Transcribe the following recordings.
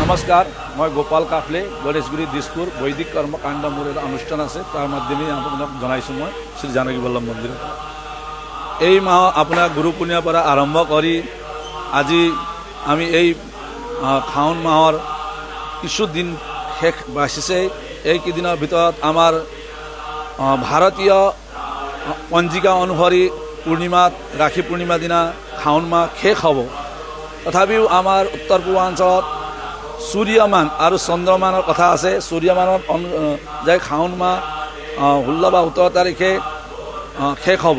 নমস্কাৰ, মই গোপাল কাফলে, গণেশগুৰি দিছপুৰ বৈদিক কৰ্মকাণ্ড মোৰ এটা অনুষ্ঠান আছে, তাৰ মাধ্যমে আপোনাক জনাইছোঁ মই শ্ৰী জানকী বল্লভ মন্দিৰত। এই মাহ আপোনাৰ গুৰু পূৰ্ণিমাৰ পৰা আৰম্ভ কৰি আজি আমি এই শাওণ মাহৰ কিছুদিন শেষ বাচিছে। এইকেইদিনৰ ভিতৰত আমাৰ ভাৰতীয় পঞ্জিকা অনুসৰি পূৰ্ণিমাত ৰাখি পূৰ্ণিমাৰ দিনা শাওণ মাহ শেষ হ'ব। তথাপিও আমাৰ উত্তৰ পূৰ্বাঞ্চলত সূৰ্যমান আৰু চন্দ্ৰমানৰ কথা আছে। সূৰ্যমানত যে শাওণ মাহ 16 বা 17 তাৰিখে শেষ হ'ব।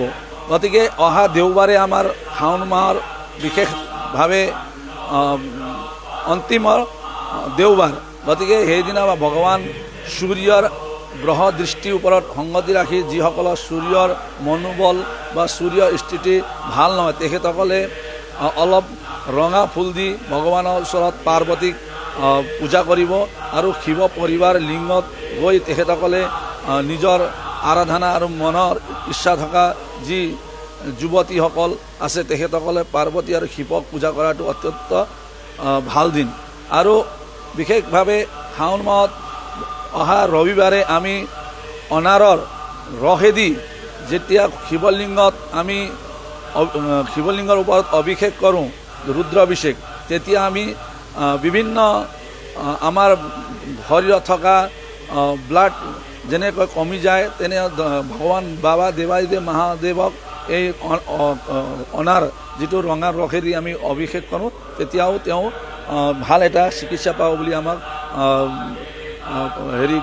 গতিকে অহা দেওবাৰে আমাৰ শাওণ মাহৰ বিশেষভাৱে অন্তিম দেওবাৰ। গতিকে সেইদিনা ভগৱান সূৰ্যৰ গ্ৰহ দৃষ্টিৰ ওপৰত সংগতি ৰাখি যিসকলৰ সূৰ্যৰ মনোবল বা সূৰ্যৰ স্থিতি ভাল নহয়, তেখেতসকলে অলপ ৰঙা ফুল দি ভগৱানৰ ওচৰত পাৰ্বতীক পূজা কৰিব আৰু শিৱ পৰিবাৰ লিংগত গৈ তেখেতসকলে নিজৰ আৰাধনা আৰু মনৰ ইচ্ছা থকা যি যুৱতীসকল আছে তেখেতসকলে পাৰ্বতী আৰু শিৱক পূজা কৰাটো অত্যন্ত ভাল দিন। আৰু বিশেষভাৱে শাওণ মাহত অহা ৰবিবাৰে আমি অনাৰৰ ৰসেদি যেতিয়া শিৱলিংগত আমি শিৱলিংগৰ ওপৰত অভিষেক কৰোঁ, ৰুদ্ৰাভিষেক, তেতিয়া আমি বিভিন্ন আমাৰ শৰীৰত থকা ব্লাড যেনেকৈ কমি যায়, তেনে ভগৱান বাবা দেৱাদিদেৱ মহাদেৱক এই অনাৰ যিটো ৰঙা ৰসেদি আমি অভিষেক কৰোঁ, তেতিয়াও তেওঁ ভাল এটা চিকিৎসা পাব বুলি আমাক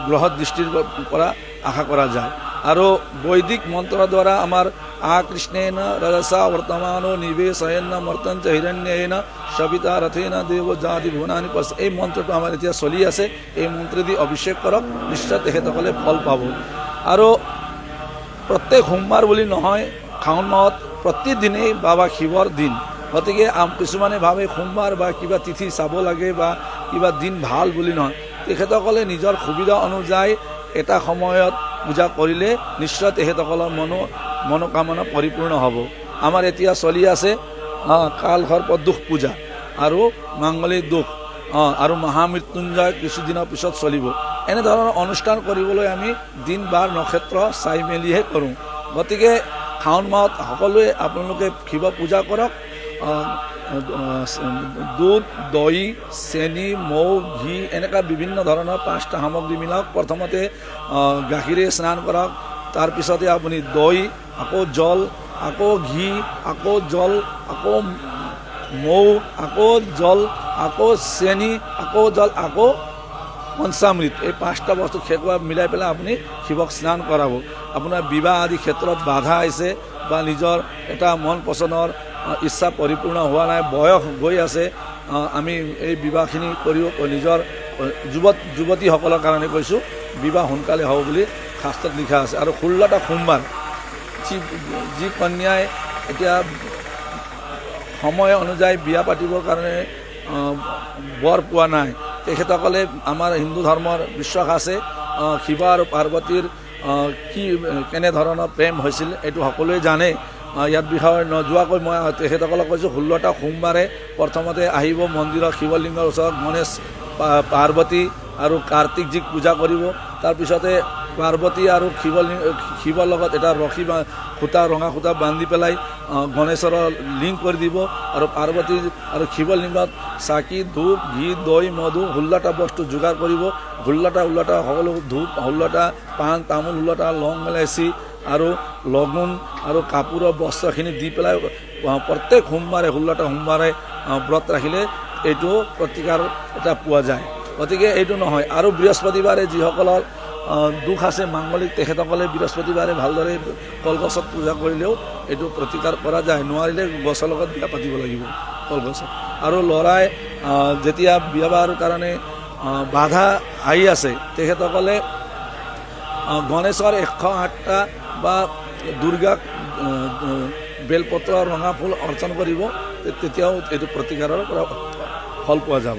গ্ৰহ দৃষ্টিৰ পৰা আশা কৰা যায়। আৰু বৈদিক মন্ত্ৰৰ দ্বাৰা আমাৰ কৃষ্ণেন ৰজসা বৰ্তমানো নিবেশয়েন মৰ্তঞ্চ হিৰণ্যেন সবিতা ৰথেন দেৱ জাতি ভুৱনানি পশ, এই মন্ত্ৰটো আমাৰ এতিয়া চলি আছে। এই মন্ত্ৰেদি অভিষেক কৰক, নিশ্চয় তেখেতসকলে ফল পাব। আৰু প্ৰত্যেক সোমবাৰ বুলি নহয়, শাওণ মাহত প্ৰতিদিনেই বাবা শিৱৰ দিন। গতিকে কিছুমানে ভাবে সোমবাৰ বা কিবা তিথি চাব লাগে বা কিবা দিন ভাল বুলি নহয়, তেখেতসকলে নিজৰ সুবিধা অনুযায়ী এটা সময়ত পূজা কৰিলে নিশ্চয় তেখেতসকলৰ মনোকামনা পৰিপূৰ্ণ হ'ব। আমাৰ এতিয়া চলি আছে কালসৰ্প দোষ পূজা আৰু মাংগলিক দোষ আৰু মহামৃত্যুঞ্জয় কিছুদিনৰ পিছত চলিব। এনেধৰণৰ অনুষ্ঠান কৰিবলৈ আমি দিন বাৰ নক্ষত্ৰ চাই মেলিহে কৰোঁ। গতিকে শাওণ মাহত সকলোৱে আপোনালোকে শিৱ পূজা কৰক। দুধ, দৈ, চেনি, মৌ, ঘি এনেকুৱা বিভিন্ন ধৰণৰ 5টা সামগ্ৰী মিলাওক। প্ৰথমতে গাখীৰে স্নান কৰক, তাৰপিছতে আপুনি দৈ, আকৌ জল, আকৌ ঘি, আকৌ জল, আকৌ মৌ, আকৌ জল, আকৌ চেনি, আকৌ জল, আকৌ পঞ্চামৃত, এই 5টা বস্তু খেকুৱা মিলাই পেলাই আপুনি শিৱক স্নান কৰাব। আপোনাৰ বিবাহ আদি ক্ষেত্ৰত বাধা আহিছে বা নিজৰ এটা মন পচন্দৰ ইচ্ছা পৰিপূৰ্ণ হোৱা নাই, বয়স গৈ আছে, আমি এই বিবাহখিনি কৰিব নিজৰ যুৱতীসকলৰ কাৰণে কৈছোঁ, বিবাহ সোনকালে হ'ব বুলি শাস্ত্ৰত লিখা আছে। আৰু 16টা সোমবাৰ যি কন্যাই এতিয়া সময় অনুযায়ী বিয়া পাতিবৰ কাৰণে বৰ পোৱা নাই, তেখেতসকলে আমাৰ হিন্দু ধৰ্মৰ বিশ্বাস আছে শিৱ আৰু পাৰ্বতীৰ কেনেধৰণৰ প্ৰেম হৈছিল এইটো সকলোৱে জানে। ইয়াত বিষয়ে নোযোৱাকৈ মই তেখেতসকলক কৈছোঁ, 16টা সোমবাৰে প্ৰথমতে আহিব মন্দিৰৰ শিৱলিংগৰ ওচৰত গণেশ পাৰ্বতী আৰু কাৰ্তিকজীক পূজা কৰিব। তাৰপিছতে পাৰ্বতী আৰু শিৱৰ লগত এটা ৰছী বা সূতা, ৰঙা সূতা বান্ধি পেলাই গণেশৰ লিংক কৰি দিব। আৰু পাৰ্বতী আৰু শিৱলিংগত চাকি, ধূপ, ঘি, দৈ, মধু 16টা বস্তু যোগাৰ কৰিব। 16টা সকলো ধূপ, 16টা পাণ তামোল, 16টা লং ইলাচি আৰু লগুণ আৰু কাপোৰৰ বস্ত্ৰখিনি দি পেলাই প্ৰত্যেক সোমবাৰে 16টা সোমবাৰে ব্ৰত ৰাখিলে এইটো প্ৰতিকাৰ এটা পোৱা যায়। গতিকে এইটো নহয়। আৰু বৃহস্পতিবাৰে যিসকলৰ দুখ আছে মাংগলিক, তেখেতসকলে বৃহস্পতিবাৰে ভালদৰে কলগছত পূজা কৰিলেও এইটো প্ৰতিকাৰ কৰা যায়। নোৱাৰিলে গছৰ লগত বিয়া পাতিব লাগিব, কলগছত। আৰু ল'ৰাই যেতিয়া বিয়া বাহৰ কাৰণে বাধা আহি আছে, তেখেতসকলে গণেশৰ 108টা বা দুৰ্গাক বেলপত্ৰ, ৰঙা ফুল অৰ্চন কৰিব, তেতিয়াও এইটো প্ৰতিকাৰৰ পৰা ফল পোৱা যাব।